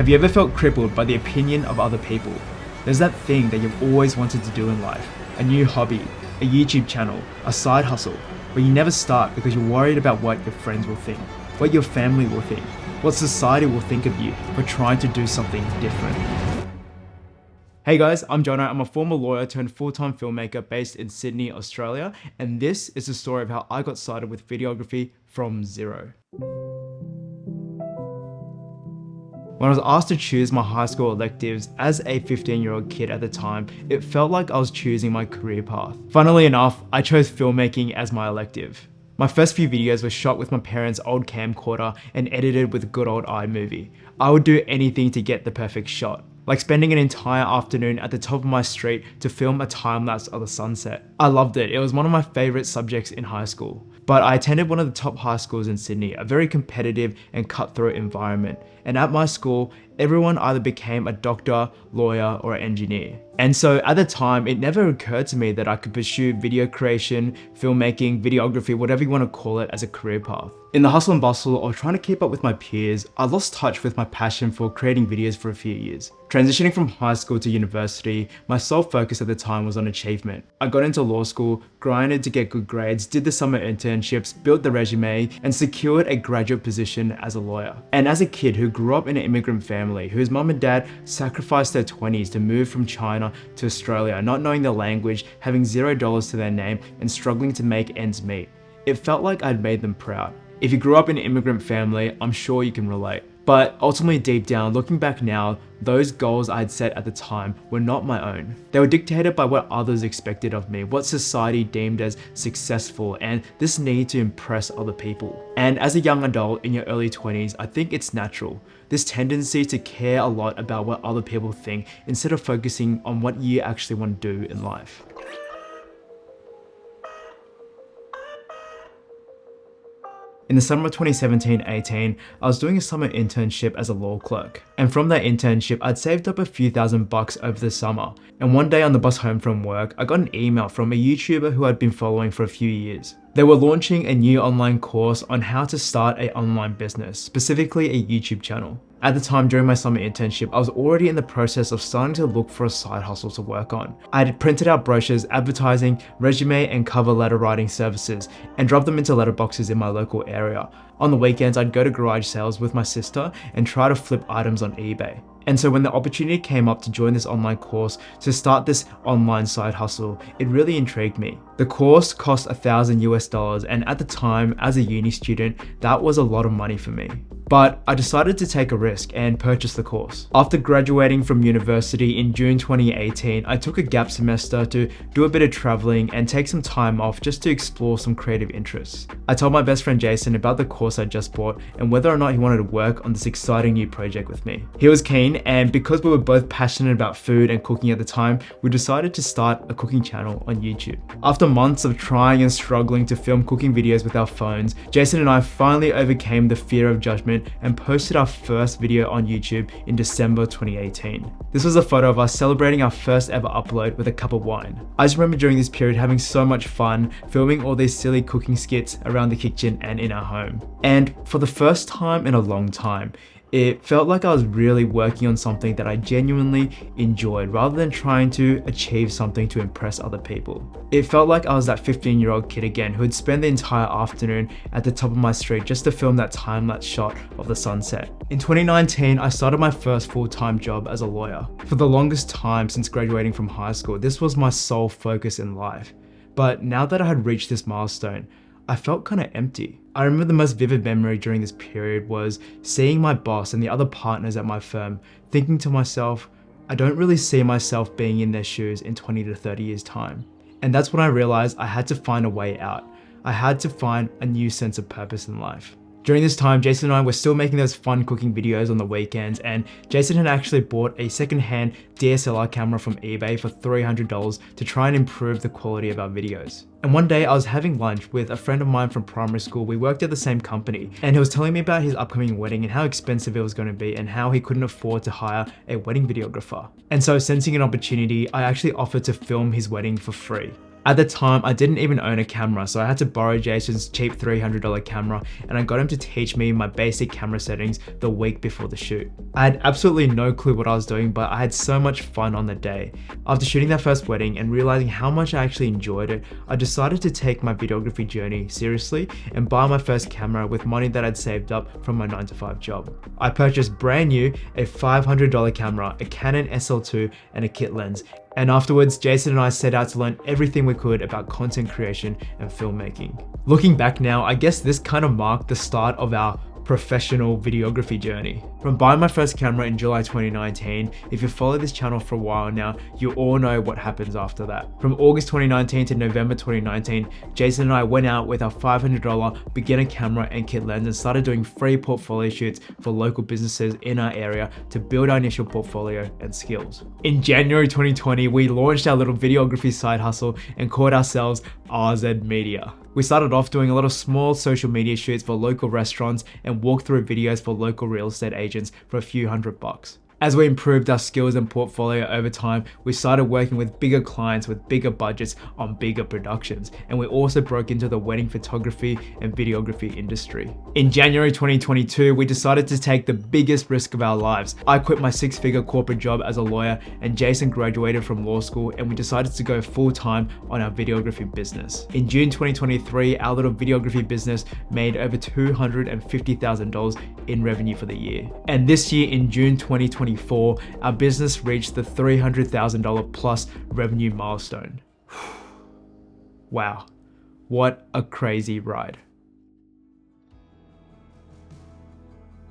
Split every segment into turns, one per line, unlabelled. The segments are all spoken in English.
Have you ever felt crippled by the opinion of other people? There's that thing that you've always wanted to do in life, a new hobby, a YouTube channel, a side hustle, but you never start because you're worried about what your friends will think, what your family will think, what society will think of you for trying to do something different. Hey guys, I'm Jono. I'm a former lawyer turned full-time filmmaker based in Sydney, Australia, and this is the story of how I got started with videography from zero. When I was asked to choose my high school electives as a 15-year-old kid at the time, it felt like I was choosing my career path. Funnily enough, I chose filmmaking as my elective. My first few videos were shot with my parents' old camcorder and edited with good old iMovie. I would do anything to get the perfect shot, like spending an entire afternoon at the top of my street to film a time-lapse of the sunset. I loved it. It was one of my favorite subjects in high school. But I attended one of the top high schools in Sydney, a very competitive and cutthroat environment. And at my school, everyone either became a doctor, lawyer, or engineer. And so at the time, it never occurred to me that I could pursue video creation, filmmaking, videography, whatever you want to call it, as a career path. In the hustle and bustle of trying to keep up with my peers, I lost touch with my passion for creating videos for a few years. Transitioning from high school to university, my sole focus at the time was on achievement. I got into law school, grinded to get good grades, did the summer internships, built the resume, and secured a graduate position as a lawyer. And as a kid who grew up in an immigrant family, whose mum and dad sacrificed their 20s to move from China to Australia, not knowing the language, having $0 to their name, and struggling to make ends meet, it felt like I'd made them proud. If you grew up in an immigrant family, I'm sure you can relate. But ultimately deep down, looking back now, those goals I had set at the time were not my own. They were dictated by what others expected of me, what society deemed as successful, and this need to impress other people. And as a young adult in your early 20s, I think it's natural. This tendency to care a lot about what other people think instead of focusing on what you actually want to do in life. In the summer of 2017-18, I was doing a summer internship as a law clerk. And from that internship, I'd saved up a few $1,000s over the summer. And one day on the bus home from work, I got an email from a YouTuber who I'd been following for a few years. They were launching a new online course on how to start an online business, specifically a YouTube channel. At the time during my summer internship, I was already in the process of starting to look for a side hustle to work on. I had printed out brochures advertising resume and cover letter writing services and dropped them into letterboxes in my local area. On the weekends, I'd go to garage sales with my sister and try to flip items on eBay. And so when the opportunity came up to join this online course to start this online side hustle, it really intrigued me. The course cost $1,000 and at the time, as a uni student, that was a lot of money for me. But I decided to take a risk and purchase the course. After graduating from university in June 2018, I took a gap semester to do a bit of traveling and take some time off just to explore some creative interests. I told my best friend Jason about the course I just bought and whether or not he wanted to work on this exciting new project with me. He was keen, and because we were both passionate about food and cooking at the time, we decided to start a cooking channel on YouTube. After months of trying and struggling to film cooking videos with our phones, Jason and I finally overcame the fear of judgment and posted our first video on YouTube in December 2018. This was a photo of us celebrating our first ever upload with a cup of wine. I just remember during this period having so much fun filming all these silly cooking skits around the kitchen and in our home. And for the first time in a long time, it felt like I was really working on something that I genuinely enjoyed rather than trying to achieve something to impress other people. It felt like I was that 15-year-old kid again who would spend the entire afternoon at the top of my street just to film that time-lapse shot of the sunset. In 2019, I started my first full-time job as a lawyer. For the longest time since graduating from high school, this was my sole focus in life. But now that I had reached this milestone, I felt kind of empty. I remember the most vivid memory during this period was seeing my boss and the other partners at my firm, thinking to myself, I don't really see myself being in their shoes in 20 to 30 years time. And that's when I realized I had to find a way out. I had to find a new sense of purpose in life. During this time, Jason and I were still making those fun cooking videos on the weekends, and Jason had actually bought a secondhand DSLR camera from eBay for $300 to try and improve the quality of our videos. And one day I was having lunch with a friend of mine from primary school. We worked at the same company, and he was telling me about his upcoming wedding and how expensive it was going to be and how he couldn't afford to hire a wedding videographer. And so sensing an opportunity, I actually offered to film his wedding for free. At the time, I didn't even own a camera, so I had to borrow Jason's cheap $300 camera, and I got him to teach me my basic camera settings the week before the shoot. I had absolutely no clue what I was doing, but I had so much fun on the day. After shooting that first wedding and realizing how much I actually enjoyed it, I decided to take my videography journey seriously and buy my first camera with money that I'd saved up from my 9-to-5 job. I purchased brand new a $500 camera, a Canon SL2, and a kit lens. And afterwards, Jason and I set out to learn everything we could about content creation and filmmaking. Looking back now, I guess this kind of marked the start of our professional videography journey. From buying my first camera in July 2019, if you follow this channel for a while now, you all know what happens after that. From August 2019 to November 2019, Jason and I went out with our $500 beginner camera and kit lens and started doing free portfolio shoots for local businesses in our area to build our initial portfolio and skills. In January 2020, we launched our little videography side hustle and called ourselves RZ Media. We started off doing a lot of small social media shoots for local restaurants and walkthrough videos for local real estate agents for a few $100. As we improved our skills and portfolio over time, we started working with bigger clients with bigger budgets on bigger productions, and we also broke into the wedding photography and videography industry. In January 2022, we decided to take the biggest risk of our lives. I quit my 6-figure corporate job as a lawyer, and Jason graduated from law school, and we decided to go full-time on our videography business. In June 2023, our little videography business made over $250,000 in revenue for the year. And this year in June 2024, our business reached the $300,000 plus revenue milestone. Wow, what a crazy ride.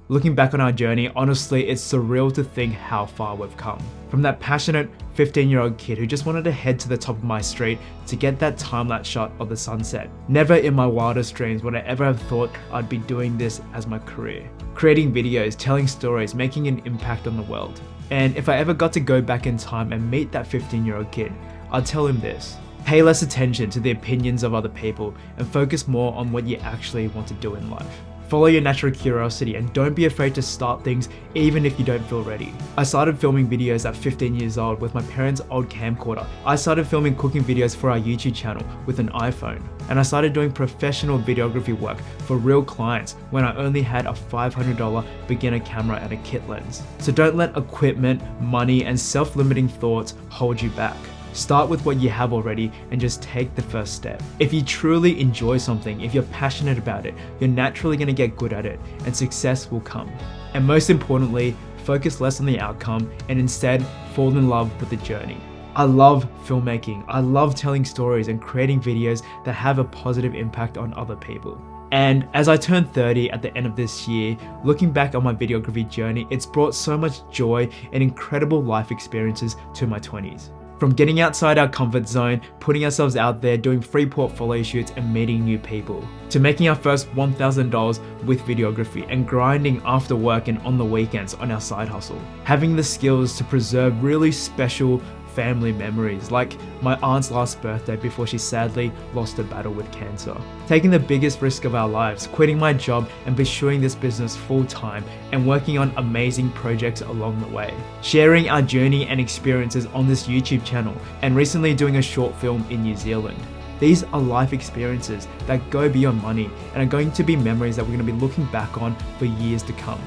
Looking back on our journey, honestly, it's surreal to think how far we've come. From that passionate 15-year-old kid who just wanted to head to the top of my street to get that time-lapse shot of the sunset. Never in my wildest dreams would I ever have thought I'd be doing this as my career. Creating videos, telling stories, making an impact on the world. And if I ever got to go back in time and meet that 15-year-old kid, I'd tell him this: pay less attention to the opinions of other people and focus more on what you actually want to do in life. Follow your natural curiosity and don't be afraid to start things even if you don't feel ready. I started filming videos at 15 years old with my parents' old camcorder. I started filming cooking videos for our YouTube channel with an iPhone. And I started doing professional videography work for real clients when I only had a $500 beginner camera and a kit lens. So don't let equipment, money, and self-limiting thoughts hold you back. Start with what you have already and just take the first step. If you truly enjoy something, if you're passionate about it, you're naturally going to get good at it and success will come. And most importantly, focus less on the outcome and instead fall in love with the journey. I love filmmaking. I love telling stories and creating videos that have a positive impact on other people. And as I turn 30 at the end of this year, looking back on my videography journey, it's brought so much joy and incredible life experiences to my 20s. From getting outside our comfort zone, putting ourselves out there, doing free portfolio shoots and meeting new people, to making our first $1,000 with videography and grinding after work and on the weekends on our side hustle. Having the skills to preserve really special family memories, like my aunt's last birthday before she sadly lost a battle with cancer. Taking the biggest risk of our lives, quitting my job and pursuing this business full time and working on amazing projects along the way. Sharing our journey and experiences on this YouTube channel and recently doing a short film in New Zealand. These are life experiences that go beyond money and are going to be memories that we're going to be looking back on for years to come.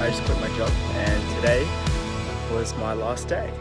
I just quit my job and today was my last day.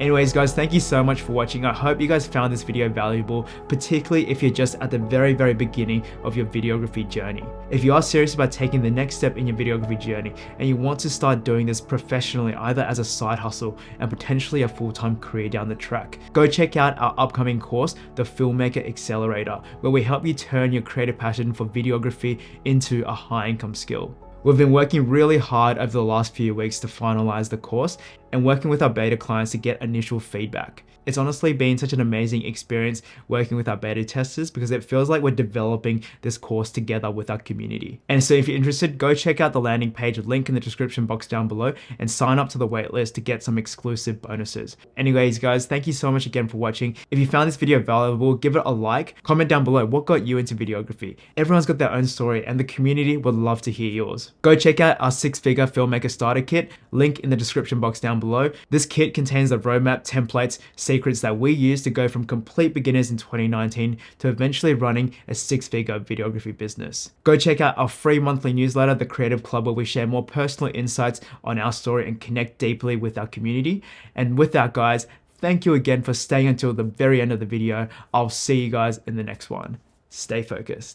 Anyways guys, thank you so much for watching. I hope you guys found this video valuable, particularly if you're just at the very beginning of your videography journey. If you are serious about taking the next step in your videography journey and you want to start doing this professionally, either as a side hustle and potentially a full-time career down the track, go check out our upcoming course, the Filmmaker Accelerator, where we help you turn your creative passion for videography into a high income skill. We've been working really hard over the last few weeks to finalize the course and working with our beta clients to get initial feedback. It's honestly been such an amazing experience working with our beta testers because it feels like we're developing this course together with our community. And so if you're interested, go check out the landing page, link in the description box down below, and sign up to the waitlist to get some exclusive bonuses. Anyways guys, thank you so much again for watching. If you found this video valuable, give it a like, comment down below what got you into videography. Everyone's got their own story and the community would love to hear yours. Go check out our 6-figure filmmaker starter kit, link in the description box down below. This kit contains the roadmap, templates, secrets that we use to go from complete beginners in 2019 to eventually running a 6-figure videography business. Go check out our free monthly newsletter, The Creative Club, where we share more personal insights on our story and connect deeply with our community. And with that guys, thank you again for staying until the very end of the video. I'll see you guys in the next one. Stay focused.